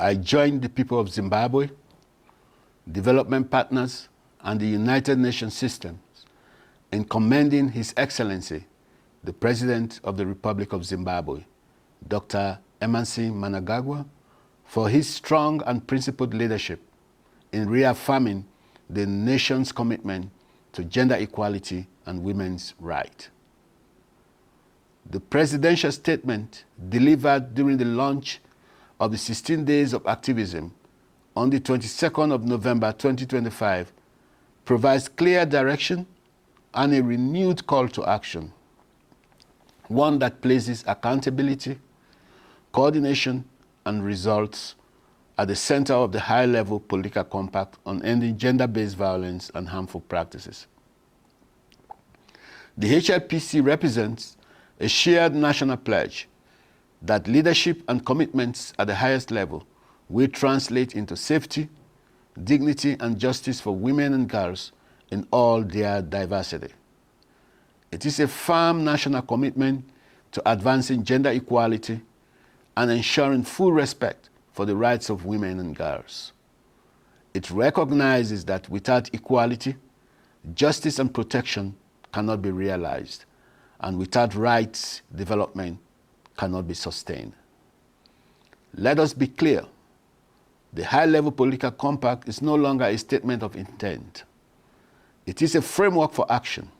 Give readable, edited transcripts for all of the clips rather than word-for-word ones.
I join the people of Zimbabwe, development partners, and the United Nations systems in commending His Excellency, the President of the Republic of Zimbabwe, Dr. Emmerson Mnangagwa, for his strong and principled leadership in reaffirming the nation's commitment to gender equality and women's rights. The presidential statement delivered during the launch of the 16 Days of Activism on the 22nd of November 2025 provides clear direction and a renewed call to action, one that places accountability, coordination, and results at the center of the high-level political compact on ending gender-based violence and harmful practices. The HLPC represents a shared national pledge that leadership and commitments at the highest level will translate into safety, dignity, and justice for women and girls in all their diversity. It is a firm national commitment to advancing gender equality and ensuring full respect for the rights of women and girls. It recognizes that without equality, justice and protection cannot be realized, and without rights, development cannot be sustained. Let us be clear. The high-level political compact is no longer a statement of intent. It is a framework for action.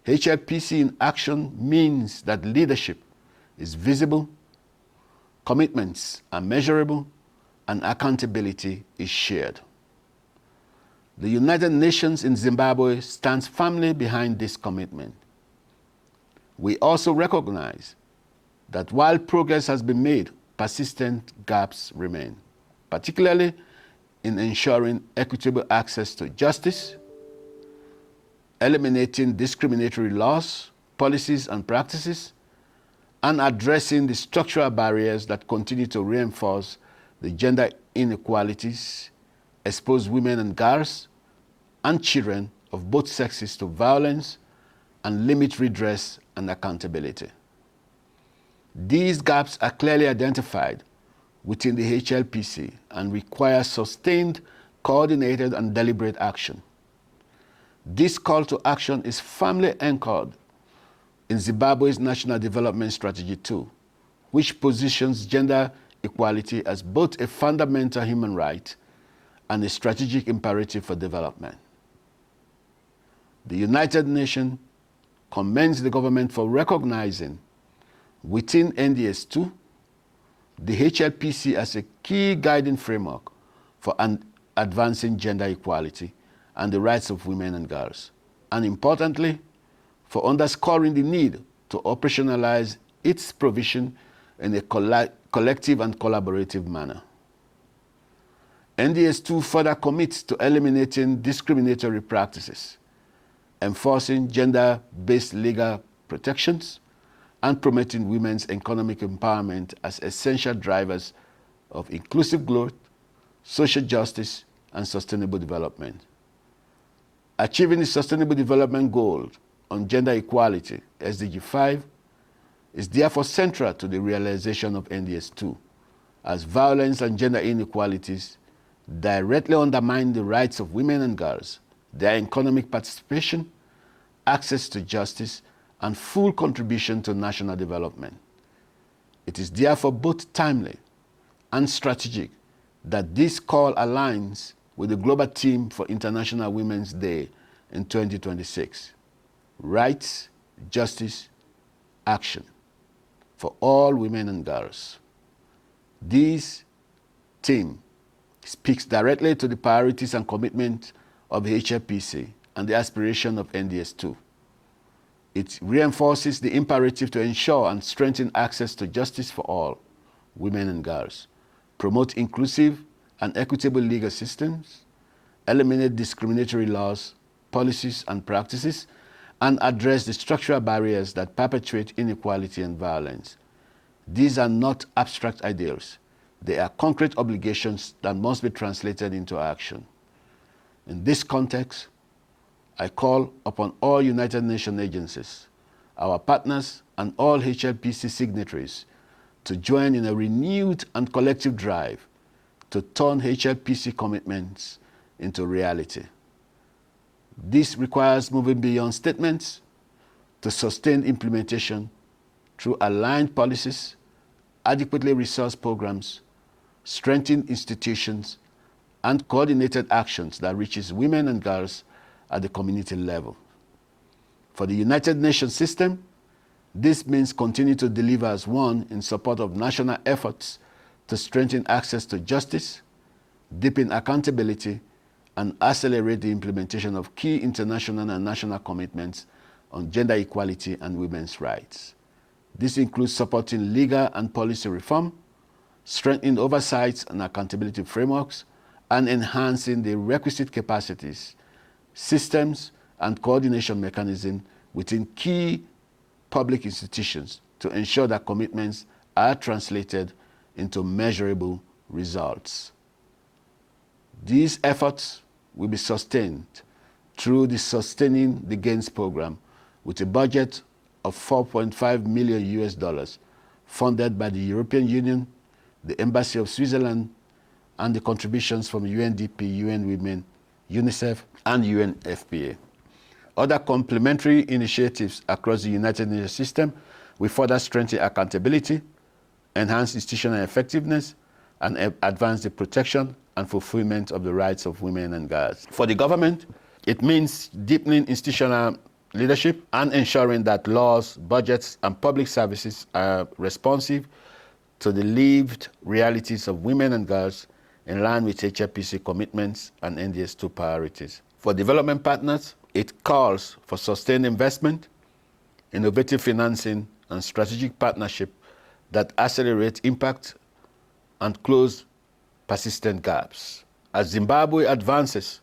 HLPC in action means that leadership is visible, commitments are measurable, and accountability is shared. The United Nations in Zimbabwe stands firmly behind this commitment. We also recognize that while progress has been made, persistent gaps remain, particularly in ensuring equitable access to justice, eliminating discriminatory laws, policies, and practices, and addressing the structural barriers that continue to reinforce the gender inequalities, expose women and girls and children of both sexes to violence, and limit redress and accountability. These gaps are clearly identified within the HLPC and require sustained, coordinated, and deliberate action. This call to action is firmly anchored in Zimbabwe's National Development Strategy 2, which positions gender equality as both a fundamental human right and a strategic imperative for development. The United Nations commends the government for recognizing within NDS II the HLPC as a key guiding framework for advancing gender equality and the rights of women and girls, and importantly, for underscoring the need to operationalize its provision in a collective and collaborative manner. NDS II further commits to eliminating discriminatory practices, enforcing gender-based legal protections, and promoting women's economic empowerment as essential drivers of inclusive growth, social justice, and sustainable development. Achieving the Sustainable Development Goals on gender equality, SDG 5, is therefore central to the realization of NDS 2, as violence and gender inequalities directly undermine the rights of women and girls, their economic participation, access to justice, and full contribution to national development. It is therefore both timely and strategic that this call aligns with the global theme for International Women's Day in 2026, Rights, Justice, Action for all women and girls. This theme speaks directly to the priorities and commitment of the HLPC and the aspiration of NDS 2. It reinforces the imperative to ensure and strengthen access to justice for all women and girls, promote inclusive and equitable legal systems, eliminate discriminatory laws, policies, and practices, and address the structural barriers that perpetuate inequality and violence. These are not abstract ideals. They are concrete obligations that must be translated into action. In this context, I call upon all United Nations agencies, our partners, and all HLPC signatories to join in a renewed and collective drive to turn HLPC commitments into reality. This requires moving beyond statements to sustained implementation through aligned policies, adequately resourced programs, strengthened institutions, and coordinated actions that reaches women and girls at the community level. For the United Nations system, this means continue to deliver as one in support of national efforts to strengthen access to justice, deepen accountability, and accelerate the implementation of key international and national commitments on gender equality and women's rights. This includes supporting legal and policy reform, strengthening oversight and accountability frameworks, and enhancing the requisite capacities, systems, and coordination mechanisms within key public institutions to ensure that commitments are translated into measurable results. These efforts will be sustained through the Sustaining the Gains program with a budget of $4.5 million funded by the European Union, the Embassy of Switzerland, and the contributions from UNDP, UN Women, UNICEF, and UNFPA. Other complementary initiatives across the United Nations system will further strengthen accountability, enhance institutional effectiveness, and advance the protection and fulfillment of the rights of women and girls. For the government, it means deepening institutional leadership and ensuring that laws, budgets, and public services are responsive to the lived realities of women and girls in line with HLPC commitments and NDS II priorities. For development partners, it calls for sustained investment, innovative financing, and strategic partnership that accelerate impact and close persistent gaps. As Zimbabwe advances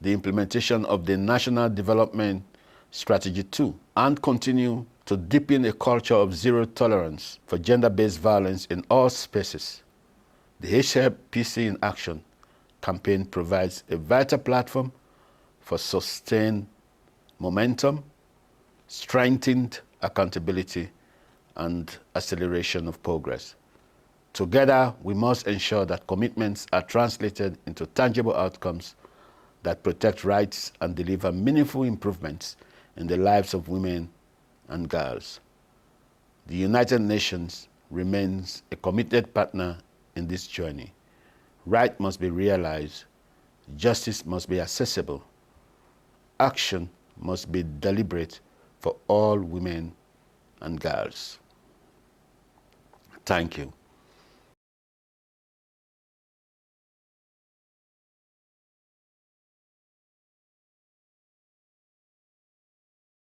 the implementation of the National Development Strategy 2 and continue to deepen a culture of zero tolerance for gender-based violence in all spaces, the HLPC in Action campaign provides a vital platform for sustained momentum, strengthened accountability, and acceleration of progress. Together, we must ensure that commitments are translated into tangible outcomes that protect rights and deliver meaningful improvements in the lives of women and girls. The United Nations remains a committed partner in this journey. Right must be realized, justice must be accessible, action must be deliberate for all women and girls. Thank you.